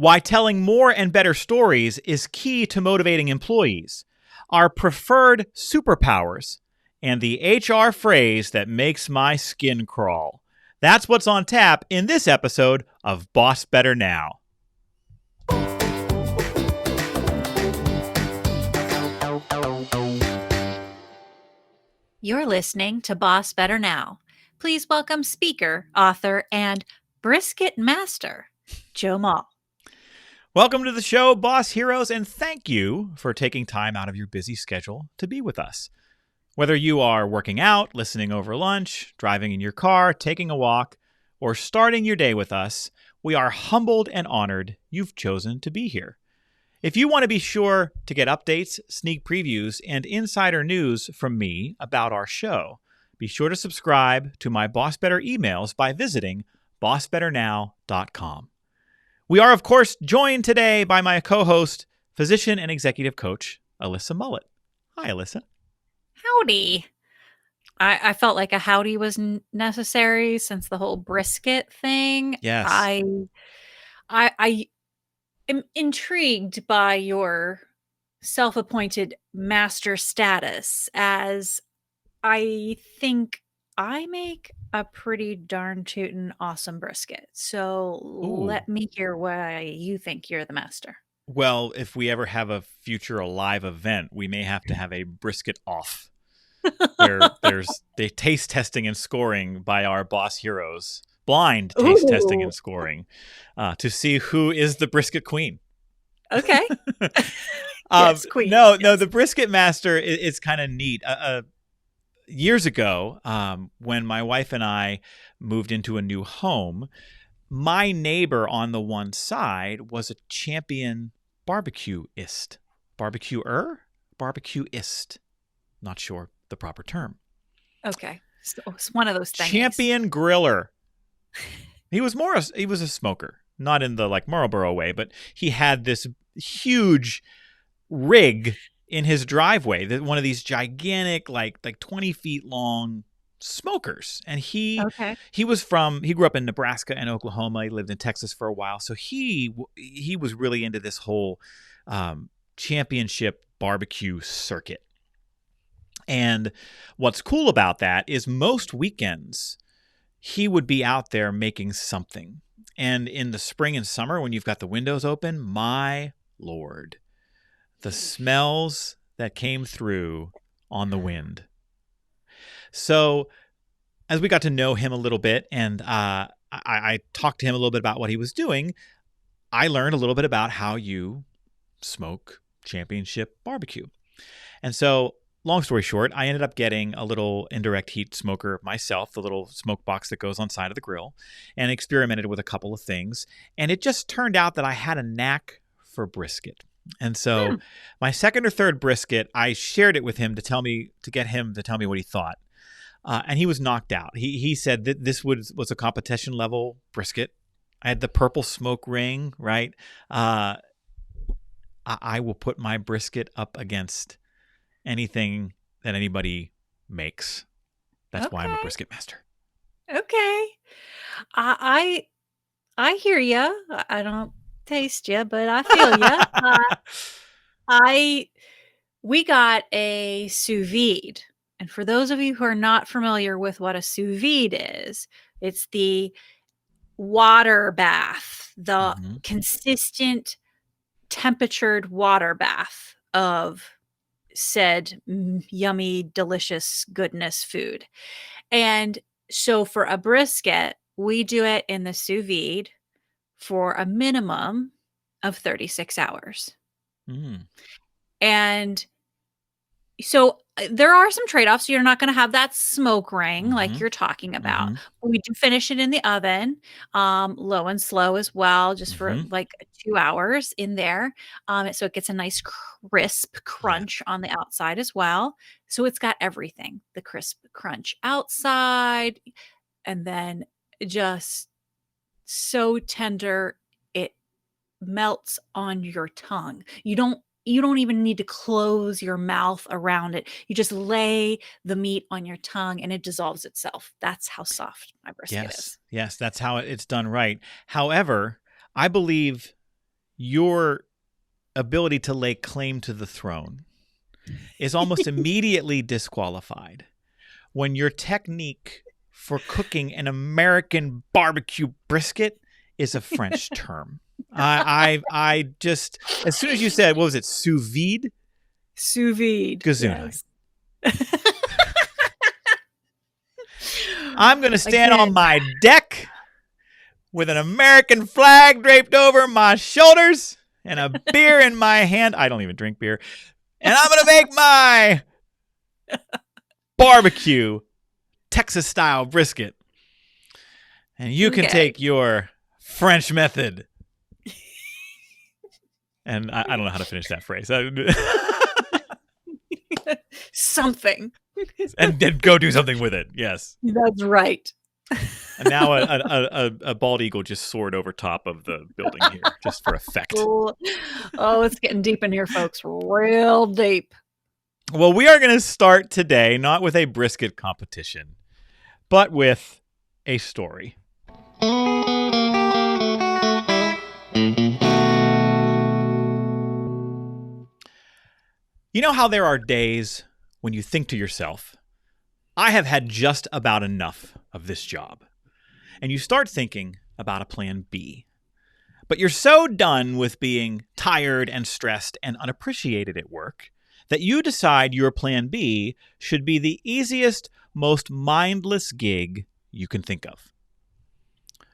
Why telling more and better stories is key to motivating employees, our preferred superpowers, and the HR phrase that makes my skin crawl. That's what's on tap in this episode of Boss Better Now. You're listening to Boss Better Now. Please welcome speaker, author, and brisket master, Joe Mull. Welcome to the show, Boss Heroes, and thank you for taking time out of your busy schedule to be with us. Whether you are working out, listening over lunch, driving in your car, taking a walk, or starting your day with us, we are humbled and honored you've chosen to be here. If you want to be sure to get updates, sneak previews, and insider news from me about our show, be sure to subscribe to my BossBetter emails by visiting bossbetternow.com. We are, of course, joined today by my co-host, physician and executive coach, Alyssa Mullet. Hi, Alyssa. Howdy. I felt like a howdy was necessary since the whole brisket thing. Yes. I am intrigued by your self-appointed master status, as I think I make a pretty darn tootin' awesome brisket. So let me hear why you think you're the master. Well, if we ever have a future live event, we may have to have a brisket off where there's the taste testing and scoring by our boss heroes, blind taste testing and scoring, to see who is the brisket queen. Okay. Yes, queen. No, the brisket master is kind of neat. Years ago, when my wife and I moved into a new home, my neighbor on the one side was a champion barbecuist. Barbecuist. Not sure the proper term. Okay. So it's one of those things. Champion griller. He was a smoker, not in the like Marlboro way, but he had this huge rig in his driveway, one of these gigantic, like 20 feet long smokers. And he grew up in Nebraska and Oklahoma. He lived in Texas for a while. So he was really into this whole championship barbecue circuit. And what's cool about that is most weekends he would be out there making something. And in the spring and summer, when you've got the windows open, my Lord, the smells that came through on the wind. So as we got to know him a little bit, and I talked to him a little bit about what he was doing, I learned a little bit about how you smoke championship barbecue. And so, long story short, I ended up getting a little indirect heat smoker myself, the little smoke box that goes on side of the grill, and experimented with a couple of things. And it just turned out that I had a knack for brisket. And so my second or third brisket, I shared it with him to get him to tell me what he thought. And he was knocked out. He said that this was a competition level brisket. I had the purple smoke ring, right? I will put my brisket up against anything that anybody makes. That's why I'm a brisket master. Okay. I hear you. I don't taste you, but I feel you. We got a sous vide. And for those of you who are not familiar with what a sous vide is, it's the water bath, the consistent temperatured water bath of said yummy, delicious goodness food. And so for a brisket, we do it in the sous vide for a minimum of 36 hours. And so there are some trade-offs. You're not going to have that smoke ring like you're talking about. We do finish it in the oven, low and slow as well, just for like 2 hours in there. So it gets a nice crisp crunch on the outside as well. So it's got everything, the crisp crunch outside, and then just so tender it melts on your tongue. You don't even need to close your mouth around it. You just lay the meat on your tongue and it dissolves itself. That's how soft my brisket is. Yes, that's how it's done right. However, I believe your ability to lay claim to the throne is almost immediately disqualified when your technique for cooking an American barbecue brisket is a French term. I just, as soon as you said, what was it, sous vide? Sous vide. Gesundheit. Yes. I'm going to stand on my deck with an American flag draped over my shoulders and a beer in my hand. I don't even drink beer. And I'm going to make my barbecue Texas-style brisket. And you can take your French method. And I don't know how to finish that phrase. Something. And then go do something with it. Yes. That's right. And now a bald eagle just soared over top of the building here, just for effect. Oh, it's getting deep in here, folks. Real deep. Well, we are going to start today not with a brisket competition, but with a story. You know how there are days when you think to yourself, I have had just about enough of this job. And you start thinking about a plan B. But you're so done with being tired and stressed and unappreciated at work that you decide your plan B should be the easiest, most mindless gig you can think of.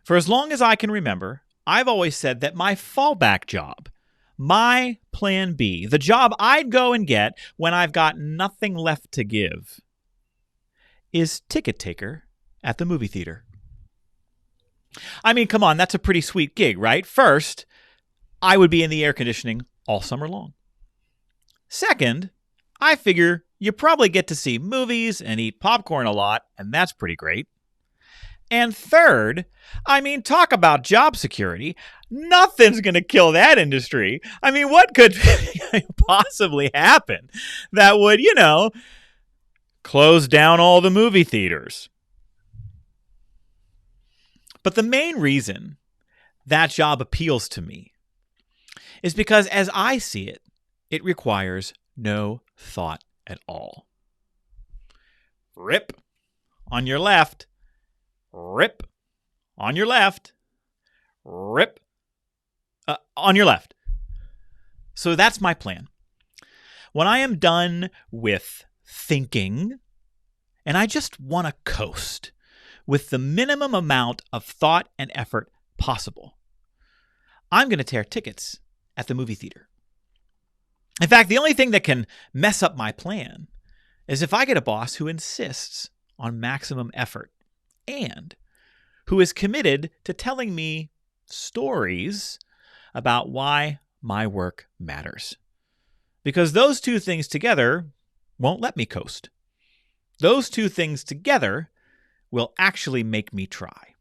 For as long as I can remember, I've always said that my fallback job, my plan B, the job I'd go and get when I've got nothing left to give, is ticket taker at the movie theater. I mean, come on, that's a pretty sweet gig, right? First, I would be in the air conditioning all summer long. Second, I figure you probably get to see movies and eat popcorn a lot, and that's pretty great. And third, I mean, talk about job security. Nothing's going to kill that industry. I mean, what could possibly happen that would, close down all the movie theaters? But the main reason that job appeals to me is because, as I see it, it requires no thought at all. Rip on your left. Rip on your left. Rip on your left. So that's my plan. When I am done with thinking and I just want to coast with the minimum amount of thought and effort possible, I'm going to tear tickets at the movie theater. In fact, the only thing that can mess up my plan is if I get a boss who insists on maximum effort and who is committed to telling me stories about why my work matters. Because those two things together won't let me coast. Those two things together will actually make me try.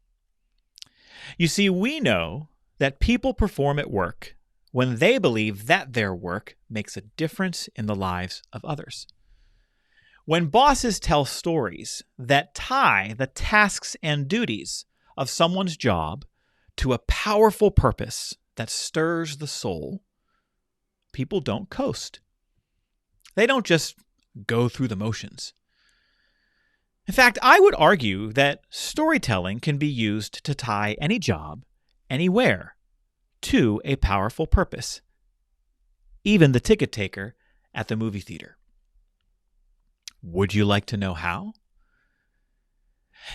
You see, we know that people perform at work when they believe that their work makes a difference in the lives of others. When bosses tell stories that tie the tasks and duties of someone's job to a powerful purpose that stirs the soul, people don't coast. They don't just go through the motions. In fact, I would argue that storytelling can be used to tie any job, anywhere, to a powerful purpose, even the ticket taker at the movie theater. Would you like to know how?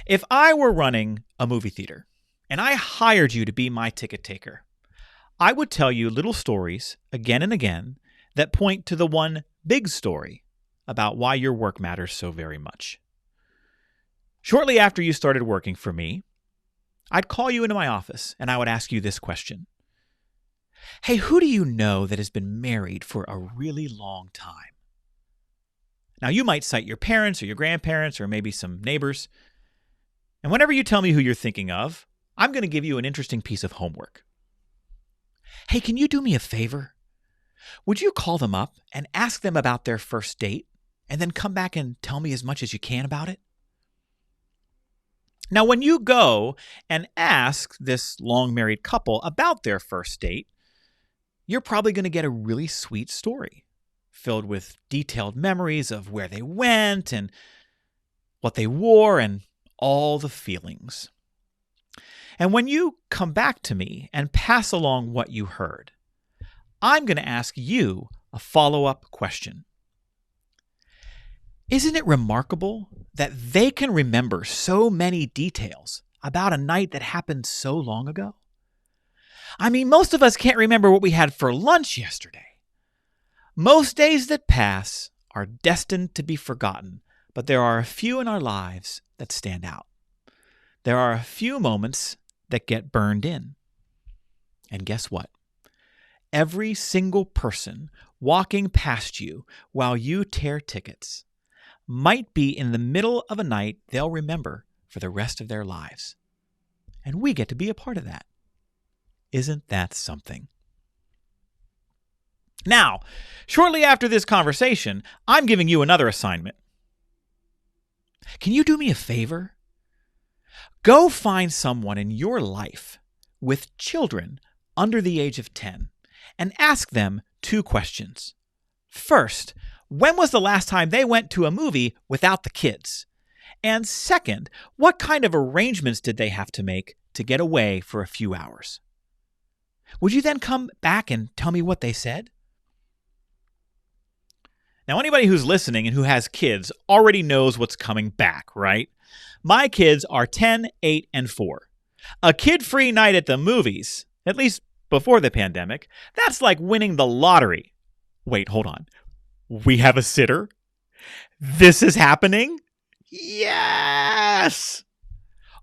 If I were running a movie theater and I hired you to be my ticket taker, I would tell you little stories again and again that point to the one big story about why your work matters so very much. Shortly after you started working for me, I'd call you into my office and I would ask you this question. Hey, who do you know that has been married for a really long time? Now, you might cite your parents or your grandparents or maybe some neighbors. And whenever you tell me who you're thinking of, I'm going to give you an interesting piece of homework. Hey, can you do me a favor? Would you call them up and ask them about their first date and then come back and tell me as much as you can about it? Now, when you go and ask this long married couple about their first date, you're probably going to get a really sweet story filled with detailed memories of where they went and what they wore and all the feelings. And when you come back to me and pass along what you heard, I'm going to ask you a follow-up question. Isn't it remarkable that they can remember so many details about a night that happened so long ago? I mean, most of us can't remember what we had for lunch yesterday. Most days that pass are destined to be forgotten, but there are a few in our lives that stand out. There are a few moments that get burned in. And guess what? Every single person walking past you while you tear tickets might be in the middle of a night they'll remember for the rest of their lives. And we get to be a part of that. Isn't that something? Now, shortly after this conversation, I'm giving you another assignment. Can you do me a favor? Go find someone in your life with children under the age of 10 and ask them 2 questions. First, when was the last time they went to a movie without the kids? And second, what kind of arrangements did they have to make to get away for a few hours? Would you then come back and tell me what they said? Now, anybody who's listening and who has kids already knows what's coming back, right? My kids are 10, 8, and 4. A kid-free night at the movies, at least before the pandemic, that's like winning the lottery. Wait, hold on. We have a sitter? This is happening? Yes!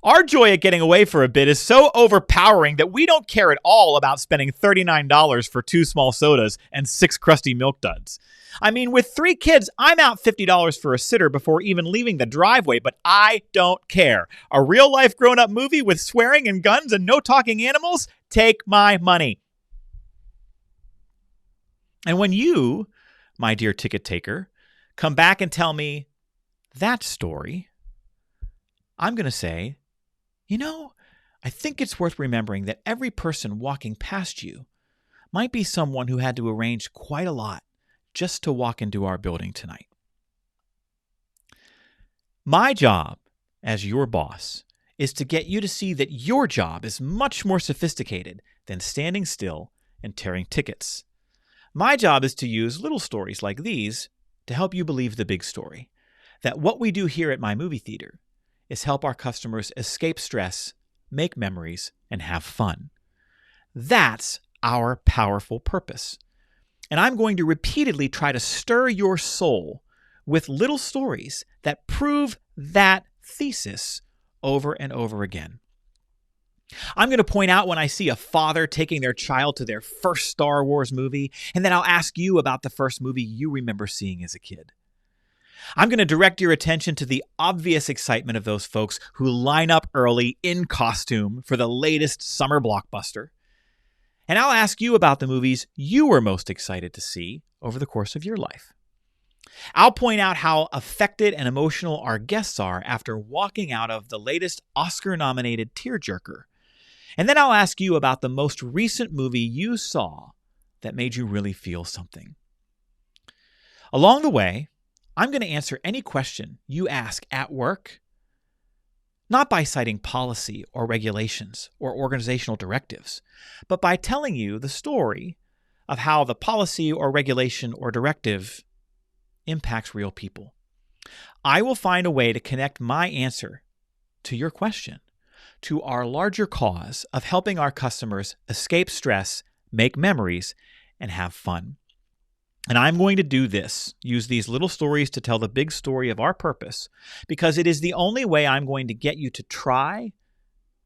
Our joy at getting away for a bit is so overpowering that we don't care at all about spending $39 for 2 small sodas and 6 crusty milk duds. I mean, with 3 kids, I'm out $50 for a sitter before even leaving the driveway, but I don't care. A real-life grown-up movie with swearing and guns and no talking animals? Take my money. And when you, my dear ticket taker, come back and tell me that story, I'm going to say, I think it's worth remembering that every person walking past you might be someone who had to arrange quite a lot just to walk into our building tonight. My job as your boss is to get you to see that your job is much more sophisticated than standing still and tearing tickets. My job is to use little stories like these to help you believe the big story, that what we do here at my movie theater is help our customers escape stress, make memories, and have fun. That's our powerful purpose. And I'm going to repeatedly try to stir your soul with little stories that prove that thesis over and over again. I'm going to point out when I see a father taking their child to their first Star Wars movie, and then I'll ask you about the first movie you remember seeing as a kid. I'm going to direct your attention to the obvious excitement of those folks who line up early in costume for the latest summer blockbuster. And I'll ask you about the movies you were most excited to see over the course of your life. I'll point out how affected and emotional our guests are after walking out of the latest Oscar-nominated tearjerker. And then I'll ask you about the most recent movie you saw that made you really feel something. Along the way, I'm going to answer any question you ask at work, not by citing policy or regulations or organizational directives, but by telling you the story of how the policy or regulation or directive impacts real people. I will find a way to connect my answer to your question to our larger cause of helping our customers escape stress, make memories, and have fun. And I'm going to do this, use these little stories to tell the big story of our purpose, because it is the only way I'm going to get you to try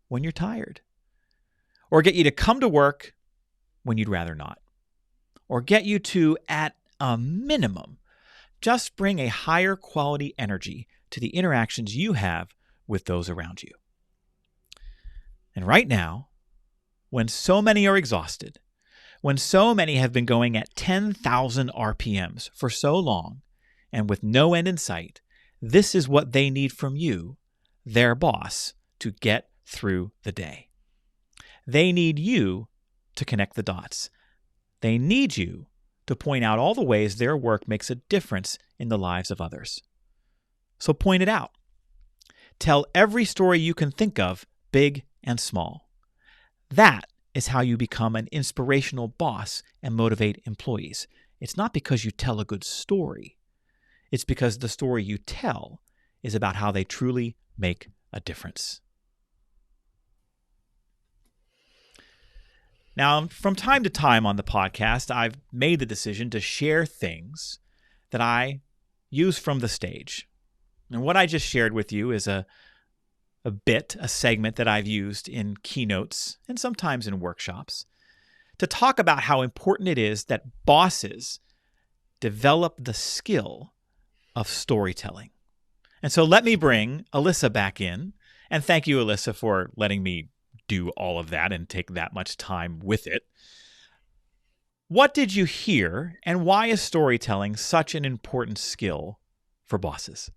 when you're tired, or get you to come to work when you'd rather not, or get you to, at a minimum, just bring a higher quality energy to the interactions you have with those around you. And right now, when so many are exhausted, when so many have been going at 10,000 RPMs for so long and with no end in sight, this is what they need from you, their boss, to get through the day. They need you to connect the dots. They need you to point out all the ways their work makes a difference in the lives of others. So point it out. Tell every story you can think of, big and small. That is how you become an inspirational boss and motivate employees. It's not because you tell a good story. It's because the story you tell is about how they truly make a difference. Now, from time to time on the podcast, I've made the decision to share things that I use from the stage. And what I just shared with you is a segment that I've used in keynotes and sometimes in workshops to talk about how important it is that bosses develop the skill of storytelling. And so let me bring Alyssa back in. And thank you, Alyssa, for letting me do all of that and take that much time with it. What did you hear, and why is storytelling such an important skill for bosses?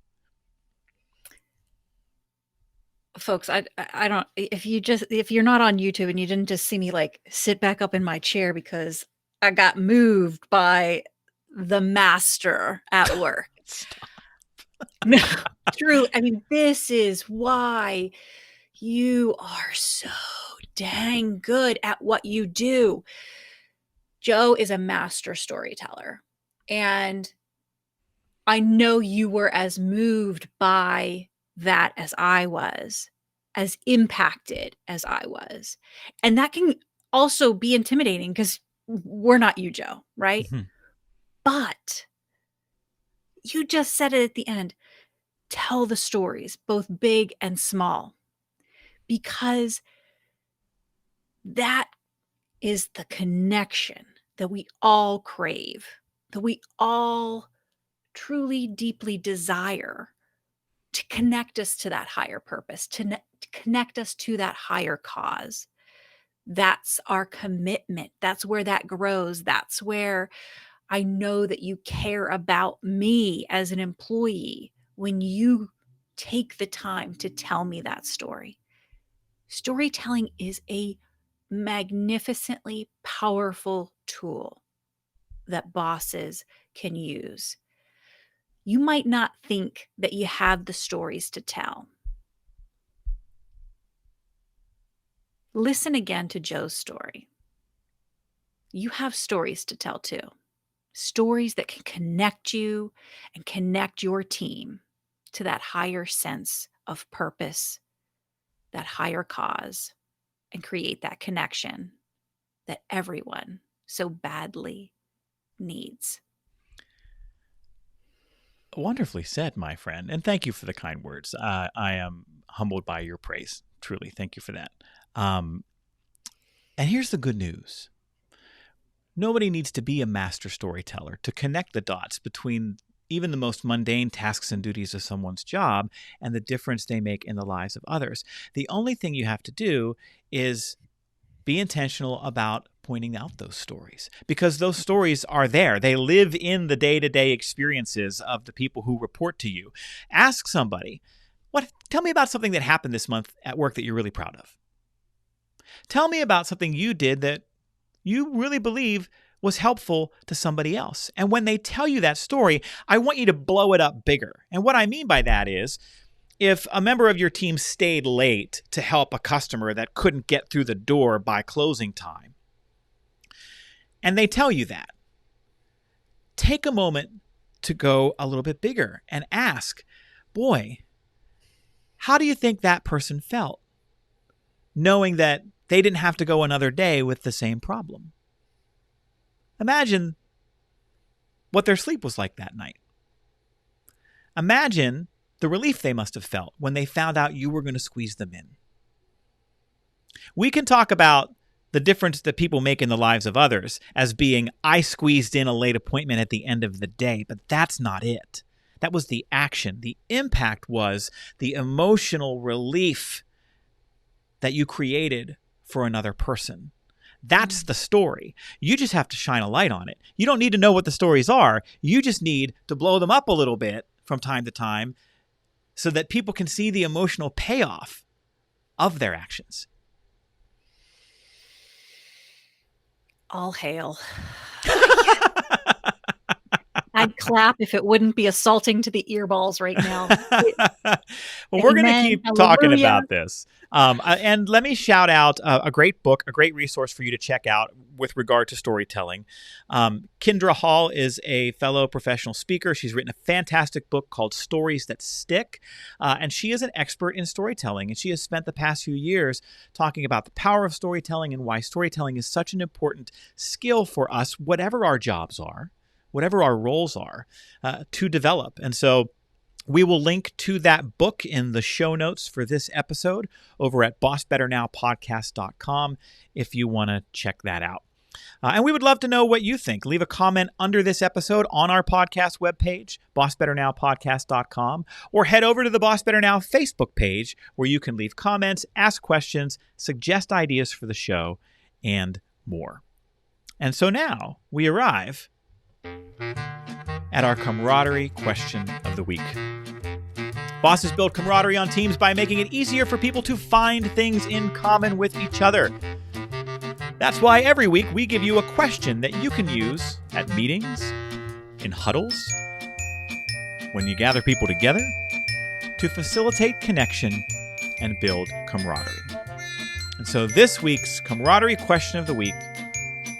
Folks, I don't, if you're not on YouTube and you didn't just see me like sit back up in my chair because I got moved by the master at work. Stop. No, true. I mean, this is why you are so dang good at what you do. Joe is a master storyteller, and I know you were as moved by that as I was, as impacted as I was. And that can also be intimidating because we're not you, Joe, right? Mhm. But you just said it at the end. Tell the stories, both big and small, because that is the connection that we all crave, that we all truly deeply desire, to connect us to that higher purpose, to connect us to that higher cause. That's our commitment. That's where that grows. That's where I know that you care about me as an employee when you take the time to tell me that story. Storytelling is a magnificently powerful tool that bosses can use. You might not think that you have the stories to tell. Listen again to Joe's story. You have stories to tell too. Stories that can connect you and connect your team to that higher sense of purpose, that higher cause, and create that connection that everyone so badly needs. Wonderfully said, my friend. And thank you for the kind words. I am humbled by your praise. Truly. Thank you for that. And here's the good news. Nobody needs to be a master storyteller to connect the dots between even the most mundane tasks and duties of someone's job and the difference they make in the lives of others. The only thing you have to do is be intentional about pointing out those stories, because those stories are there. They live in the day-to-day experiences of the people who report to you. Ask somebody, tell me about something that happened this month at work that you're really proud of. Tell me about something you did that you really believe was helpful to somebody else. And when they tell you that story, I want you to blow it up bigger. And what I mean by that is, if a member of your team stayed late to help a customer that couldn't get through the door by closing time, and they tell you that, take a moment to go a little bit bigger and ask, boy, how do you think that person felt, knowing that they didn't have to go another day with the same problem? Imagine what their sleep was like that night. Imagine the relief they must have felt when they found out you were going to squeeze them in. We can talk about the difference that people make in the lives of others as being, I squeezed in a late appointment at the end of the day, but that's not it. That was the action. The impact was the emotional relief that you created for another person. That's the story. You just have to shine a light on it. You don't need to know what the stories are. You just need to blow them up a little bit from time to time so that people can see the emotional payoff of their actions. All hail. I'd clap if it wouldn't be assaulting to the earballs right now. Well, we're going to Amen. keep talking Hallelujah. about this. And let me shout out a great book, a great resource for you to check out with regard to storytelling. Kendra Hall is a fellow professional speaker. She's written a fantastic book called Stories That Stick. And she is an expert in storytelling. And she has spent the past few years talking about the power of storytelling and why storytelling is such an important skill for us, whatever our jobs are, whatever our roles are, to develop. And so we will link to that book in the show notes for this episode over at bossbetternowpodcast.com if you want to check that out. And we would love to know what you think. Leave a comment under this episode on our podcast webpage, bossbetternowpodcast.com, or head over to the Boss Better Now Facebook page where you can leave comments, ask questions, suggest ideas for the show, and more. And so now we arrive at our camaraderie question of the week. Bosses build camaraderie on teams by making it easier for people to find things in common with each other. That's why every week we give you a question that you can use at meetings, in huddles, when you gather people together, to facilitate connection and build camaraderie. And so this week's camaraderie question of the week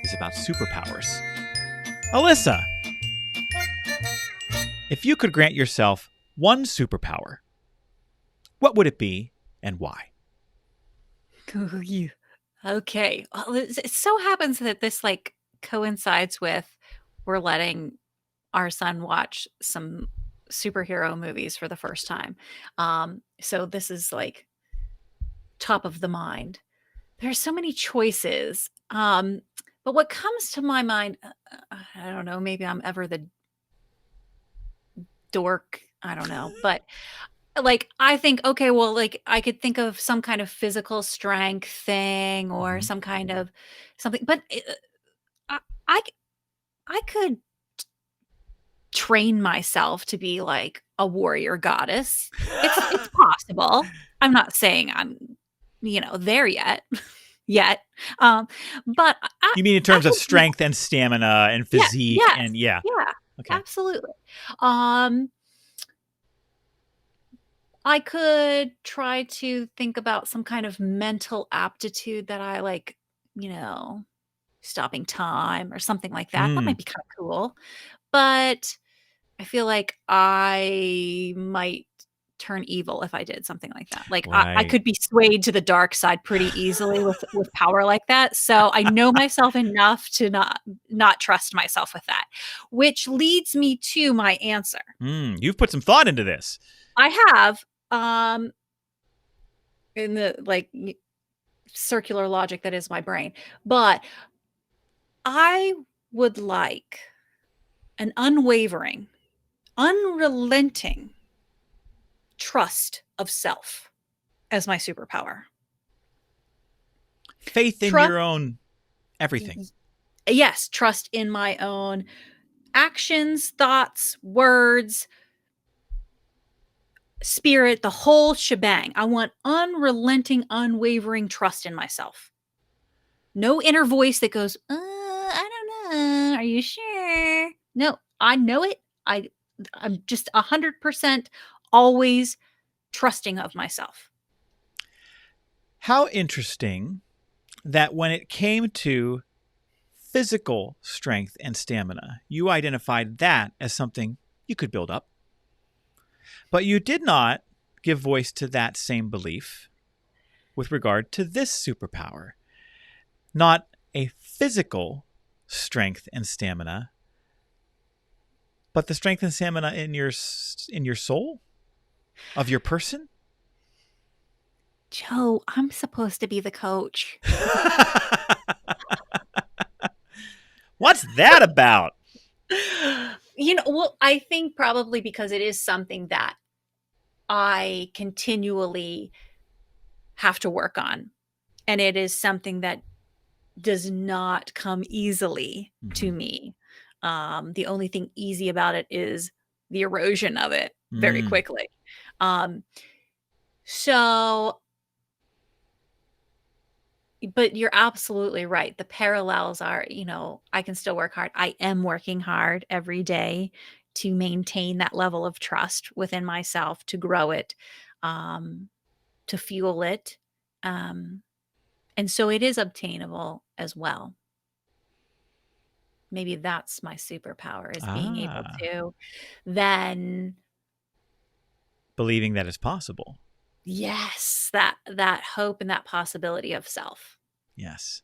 is about superpowers. Alyssa, if you could grant yourself one superpower, what would it be and why? Okay. Well, it so happens that this coincides with we're letting our son watch some superhero movies for the first time. So this is top of the mind. There's so many choices. But what comes to my mind, I don't know, maybe I'm ever the dork. I don't know. But I think, okay, well, I could think of some kind of physical strength thing or some kind of something, but I, I, I could train myself to be like a warrior goddess. It's possible. I'm not saying I'm, there yet. But you mean in terms of strength and stamina and physique and yeah, okay. Absolutely. I could try to think about some kind of mental aptitude that I stopping time or something like that. That might be kind of cool. But I feel like I might turn evil if I did something like that. I could be swayed to the dark side pretty easily with power like that. So I know myself enough to not trust myself with that, which leads me to my answer. You've put some thought into this. I have. In the circular logic that is my brain, but I would like an unwavering, unrelenting trust of self as my superpower. Faith in your own everything. Yes, trust in my own actions, thoughts, words, spirit, the whole shebang. I want unrelenting, unwavering trust in myself. No inner voice that goes, I don't know. Are you sure? No, I know it. I'm just 100% always trusting of myself. How interesting that when it came to physical strength and stamina, you identified that as something you could build up. But you did not give voice to that same belief with regard to this superpower. Not a physical strength and stamina, but the strength and stamina in your soul, of your person. Joe, I'm supposed to be the coach. What's that about? Well, I think probably because it is something that I continually have to work on. And it is something that does not come easily to me. The only thing easy about it is the erosion of it very quickly. So, But you're absolutely right. The parallels are, I can still work hard. I am working hard every day to maintain that level of trust within myself, to grow it, um, to fuel it. Um, and so it is obtainable as well. Maybe that's my superpower, is being able Ah, to then, believing that it's possible. yes, that hope and that possibility of self. Yes.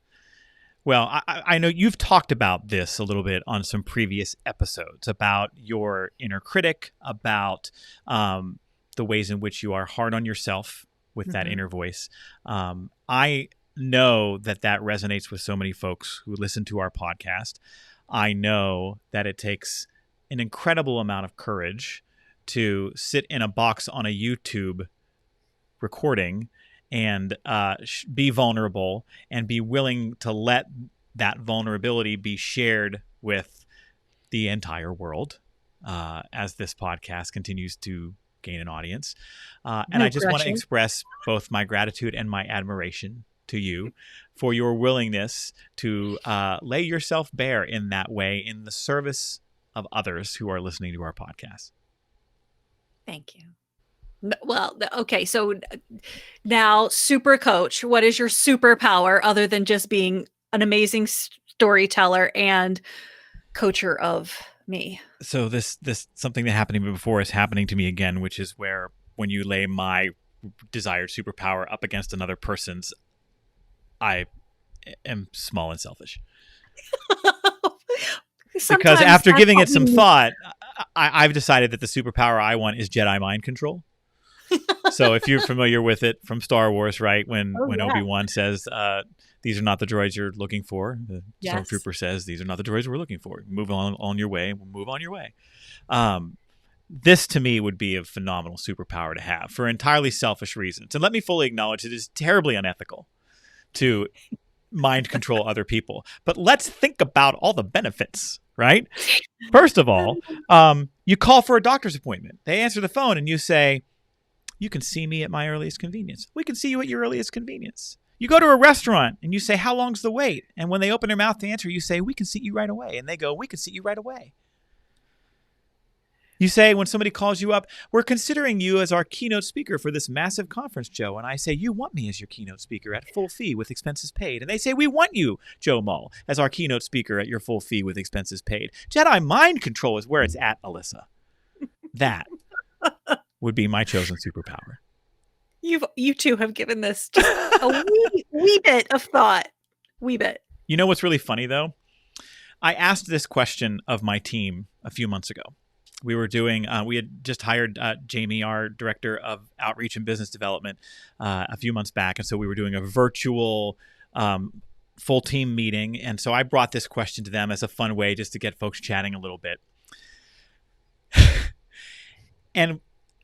Well, I know you've talked about this a little bit on some previous episodes about your inner critic, about the ways in which you are hard on yourself with that Mhm. inner voice. I know that that resonates with so many folks who listen to our podcast. I know that it takes an incredible amount of courage to sit in a box on a YouTube recording and be vulnerable and be willing to let that vulnerability be shared with the entire world as this podcast continues to gain an audience. And No I just want to pressure. express both my gratitude and my admiration to you for your willingness to lay yourself bare in that way in the service of others who are listening to our podcast. Thank you. Well, okay, so now, super coach, what is your superpower other than just being an amazing storyteller and coacher of me? So this something that happened to me before is happening to me again, which is where when you lay my desired superpower up against another person's, I am small and selfish. Because Sometimes after that's giving what it we some need. thought, I've decided that the superpower I want is Jedi mind control. So if you're familiar with it from Star Wars, right, Oh, when yeah. Obi-Wan says, "These are not the droids you're looking for," the Yes. stormtrooper says, "These are not the droids we're looking for. Move on your way. Move on your way." Um, this to me would be a phenomenal superpower to have for entirely selfish reasons. And let me fully acknowledge it is terribly unethical to mind control other people. But let's think about all the benefits, right? First of all, you call for a doctor's appointment. They answer the phone and you say, "You can see me at my earliest convenience." We can see you at your earliest convenience. You go to a restaurant and you say, "How long's the wait?" And when they open their mouth to answer, you say, "We can seat you right away." And they go, "We can seat you right away." You say, when somebody calls you up, "We're considering you as our keynote speaker for this massive conference, Joe." And I say, "You want me as your keynote speaker at full fee with expenses paid." And they say, "We want you, Joe Mull, as our keynote speaker at your full fee with expenses paid." Jedi mind control is where it's at, Alyssa. That would be my chosen superpower. You two have given this just a wee bit of thought. Wee bit. You know what's really funny, though? I asked this question of my team a few months ago. We had just hired Jamie, our director of outreach and business development, a few months back. And so we were doing a virtual full team meeting. And so I brought this question to them as a fun way just to get folks chatting a little bit. And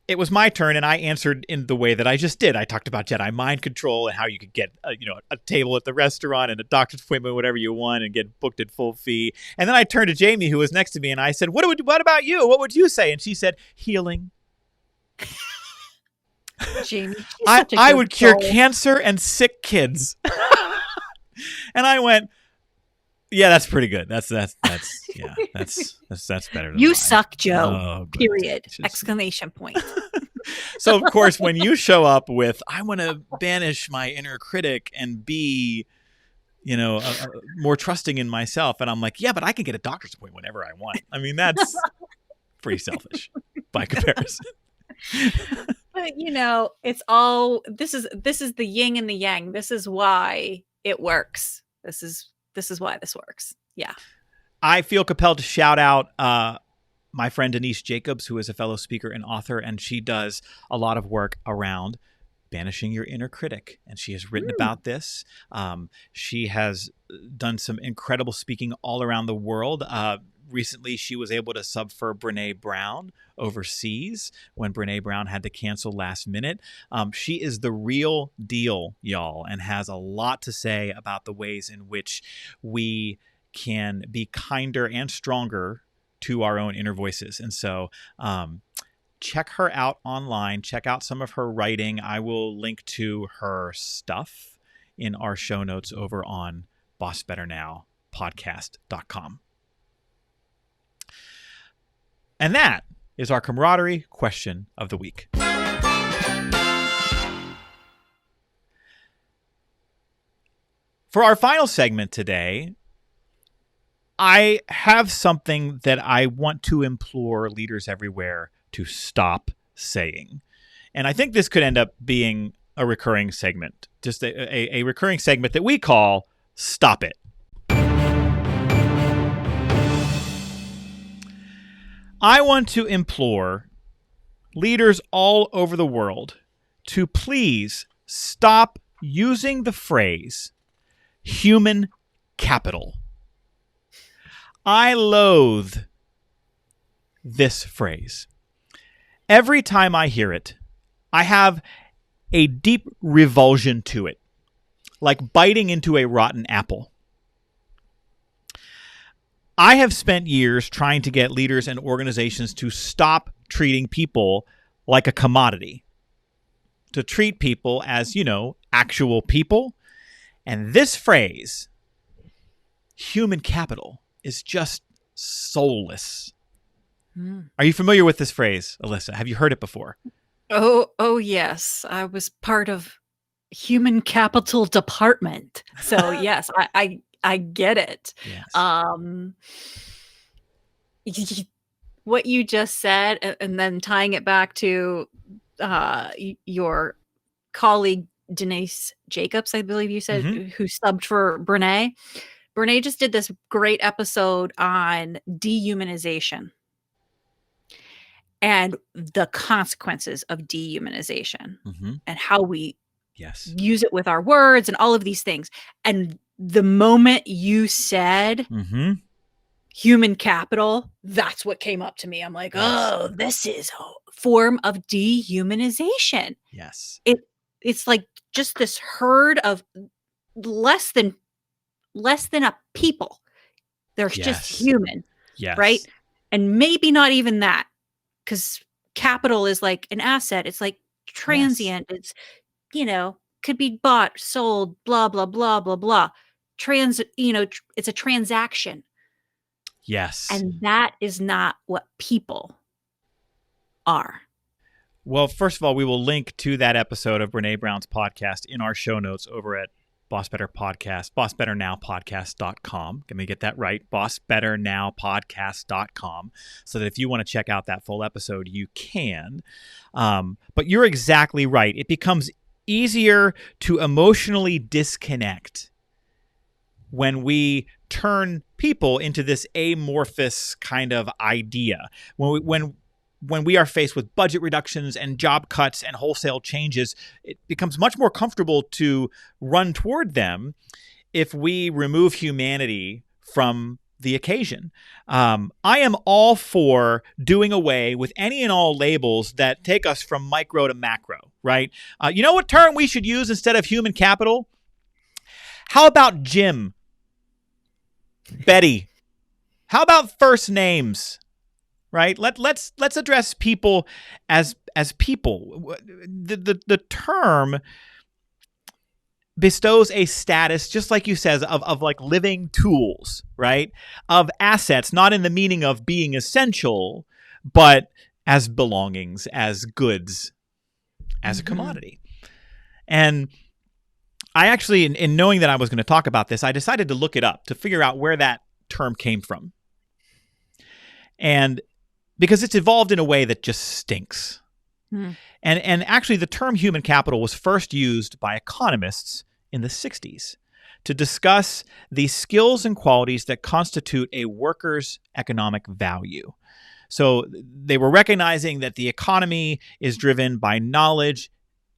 it was my turn, and I answered in the way that I just did. I talked about Jedi mind control and how you could get a table at the restaurant and a doctor's appointment, whatever you want, and get booked at full fee. And then I turned to Jamie, who was next to me, and I said, What about you? What would you say?" And she said, "Healing. Jamie, she's such a I good would cure soul. cancer and sick kids." And I went, "Yeah, that's pretty good. That's better than You mine." suck, Joe. Oh, goodness Period. gracious. Exclamation point. So, of course, when you show up with, "I want to banish my inner critic and be, more trusting in myself," and I'm like, "Yeah, but I can get a doctor's appointment whenever I want." I mean, that's pretty selfish by comparison. But it's all this is the yin and the yang. This is why it works. This is why this works. Yeah. I feel compelled to shout out my friend Denise Jacobs, who is a fellow speaker and author, and she does a lot of work around banishing your inner critic. And she has written about this. She has done some incredible speaking all around the world. Recently, she was able to sub for Brene Brown overseas when Brene Brown had to cancel last minute. She is the real deal, y'all, and has a lot to say about the ways in which we can be kinder and stronger to our own inner voices. And so check her out online. Check out some of her writing. I will link to her stuff in our show notes over on BossBetterNowPodcast.com. And that is our camaraderie question of the week. For our final segment today, I have something that I want to implore leaders everywhere to stop saying. And I think this could end up being a recurring segment, just a recurring segment that we call Stop It. I want to implore leaders all over the world to please stop using the phrase human capital. I loathe this phrase. Every time I hear it, I have a deep revulsion to it, like biting into a rotten apple. I have spent years trying to get leaders and organizations to stop treating people like a commodity, to treat people as, actual people. And this phrase, human capital, is just soulless. Are you familiar with this phrase, Alyssa? Have you heard it before? Oh yes. I was part of human capital department. So yes, I get it. Yes. What you just said, and then tying it back to your colleague Denise Jacobs, I believe you said, who subbed for Brene. Brene just did this great episode on dehumanization and the consequences of dehumanization and how we use it with our words and all of these things. And the moment you said human capital, that's what came up to me. I'm like, oh, this is a form of dehumanization. Yes. It's like just this herd of less than a people. There's just human, right? And maybe not even that, because capital is like an asset. It's like transient. It's, could be bought, sold, blah, blah, blah, blah, blah. It's a transaction. Yes. And that is not what people are. Well, first of all, we will link to that episode of Brene Brown's podcast in our show notes over at BossBetter Podcast, BossBetterNowPodcast.com. Let me get that right, BossBetterNowPodcast.com, so that if you want to check out that full episode, you can. But you're exactly right. It becomes easier to emotionally disconnect when we turn people into this amorphous kind of idea. When we are faced with budget reductions and job cuts and wholesale changes, it becomes much more comfortable to run toward them if we remove humanity from the occasion. I am all for doing away with any and all labels that take us from micro to macro, right? You know what term we should use instead of human capital? How about Jim? Betty? How about first names? Right? Let's address people as people. The term bestows a status, just like you says, of like living tools, right? Of assets, not in the meaning of being essential, but as belongings, as goods, as a commodity. And I actually, in knowing that I was going to talk about this, I decided to look it up to figure out where that term came from. And because it's evolved in a way that just stinks. And actually, the term human capital was first used by economists in the 60s to discuss the skills and qualities that constitute a worker's economic value. So they were recognizing that the economy is driven by knowledge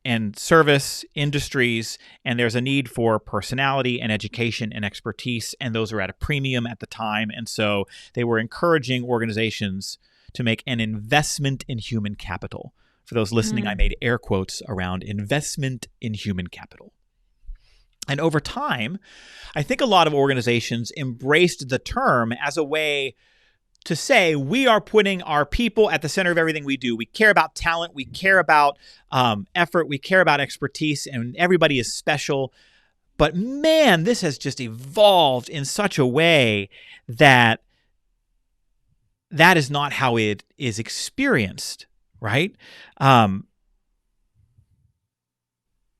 and service industries, and there's a need for personality and education and expertise, and those are at a premium at the time. And so they were encouraging organizations to make an investment in human capital. For those listening, I made air quotes around investment in human capital. And over time, I think a lot of organizations embraced the term as a way to say we are putting our people at the center of everything we do. We care about talent. We care about effort. We care about expertise. And everybody is special. But man, this has just evolved in such a way that that is not how it is experienced, right?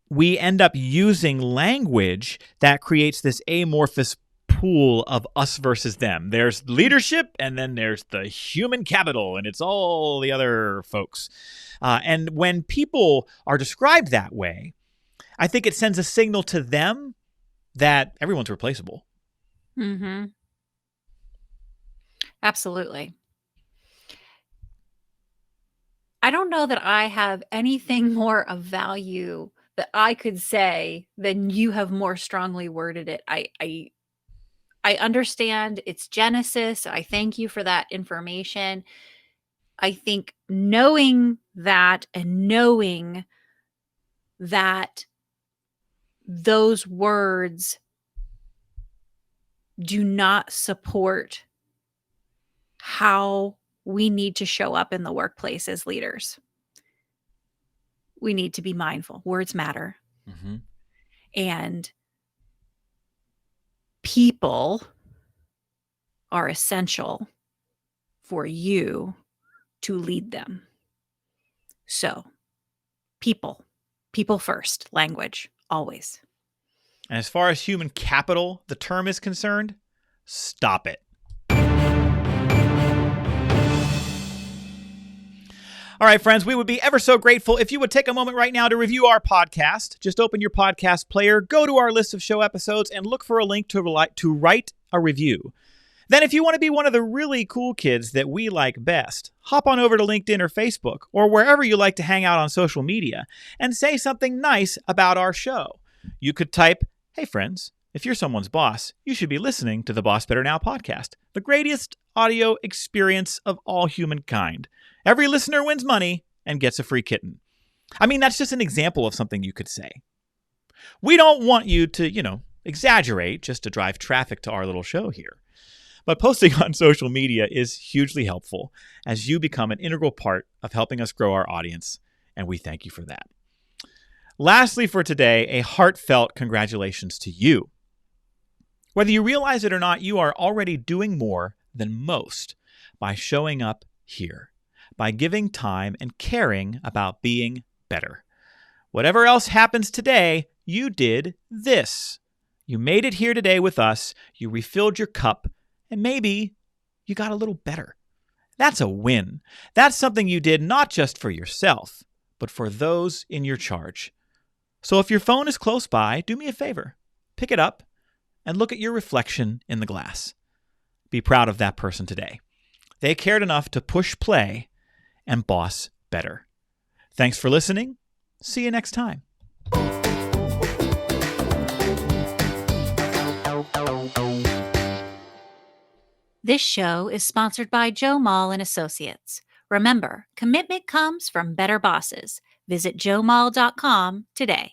We end up using language that creates this amorphous pool of us versus them. There's leadership, and then there's the human capital, and it's all the other folks. And when people are described that way, I think it sends a signal to them that everyone's replaceable. Mm-hmm. Absolutely. I don't know that I have anything more of value that I could say than you have more strongly worded it. I understand its genesis. I thank you for that information. I think knowing that and knowing that those words do not support how we need to show up in the workplace as leaders. We need to be mindful. Words matter. Mm-hmm. And people are essential for you to lead them. So, people first, language, always. And as far as human capital, the term is concerned, stop it. All right, friends, we would be ever so grateful if you would take a moment right now to review our podcast. Just open your podcast player, go to our list of show episodes, and look for a link to write a review. Then if you want to be one of the really cool kids that we like best, hop on over to LinkedIn or Facebook or wherever you like to hang out on social media and say something nice about our show. You could type, "Hey friends, if you're someone's boss, you should be listening to the Boss Better Now podcast, the greatest audio experience of all humankind. Every listener wins money and gets a free kitten." I mean, that's just an example of something you could say. We don't want you to, exaggerate just to drive traffic to our little show here. But posting on social media is hugely helpful as you become an integral part of helping us grow our audience, and we thank you for that. Lastly for today, a heartfelt congratulations to you. Whether you realize it or not, you are already doing more than most by showing up here, by giving time and caring about being better. Whatever else happens today, you did this. You made it here today with us, you refilled your cup, and maybe you got a little better. That's a win. That's something you did not just for yourself, but for those in your charge. So if your phone is close by, do me a favor. Pick it up and look at your reflection in the glass. Be proud of that person today. They cared enough to push play and boss better. Thanks for listening. See you next time. This show is sponsored by Joe Mull and Associates. Remember, commitment comes from better bosses. Visit joemull.com today.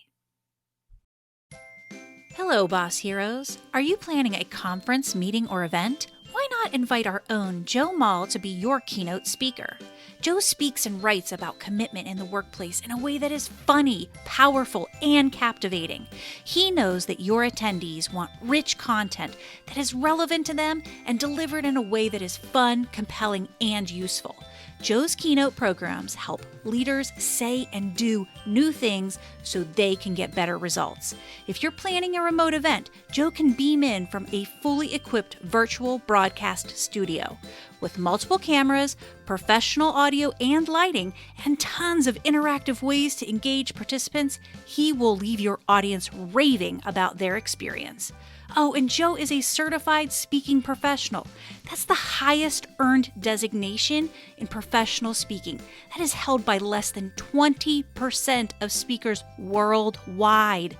Hello, boss heroes. Are you planning a conference, meeting, or event? Why not invite our own Joe Mull to be your keynote speaker? Joe speaks and writes about commitment in the workplace in a way that is funny, powerful, and captivating. He knows that your attendees want rich content that is relevant to them and delivered in a way that is fun, compelling, and useful. Joe's keynote programs help leaders say and do new things so they can get better results. If you're planning a remote event, Joe can beam in from a fully equipped virtual broadcast studio. With multiple cameras, professional audio and lighting, and tons of interactive ways to engage participants, he will leave your audience raving about their experience. Oh, and Joe is a certified speaking professional. That's the highest earned designation in professional speaking. That is held by less than 20% of speakers worldwide.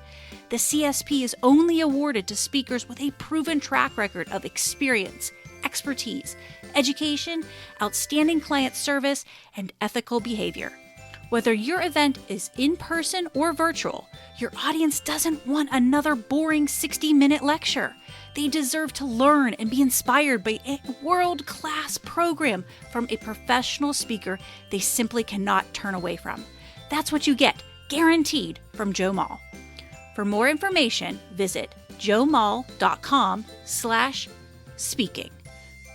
The CSP is only awarded to speakers with a proven track record of experience, expertise, education, outstanding client service, and ethical behavior. Whether your event is in person or virtual, your audience doesn't want another boring 60-minute lecture. They deserve to learn and be inspired by a world-class program from a professional speaker they simply cannot turn away from. That's what you get, guaranteed, from Joe Mull. For more information, visit joemull.com/speaking.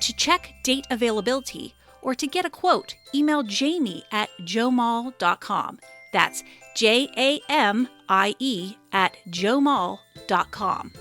To check date availability or to get a quote, email Jamie at joemull.com. That's JAMIE at joemull.com.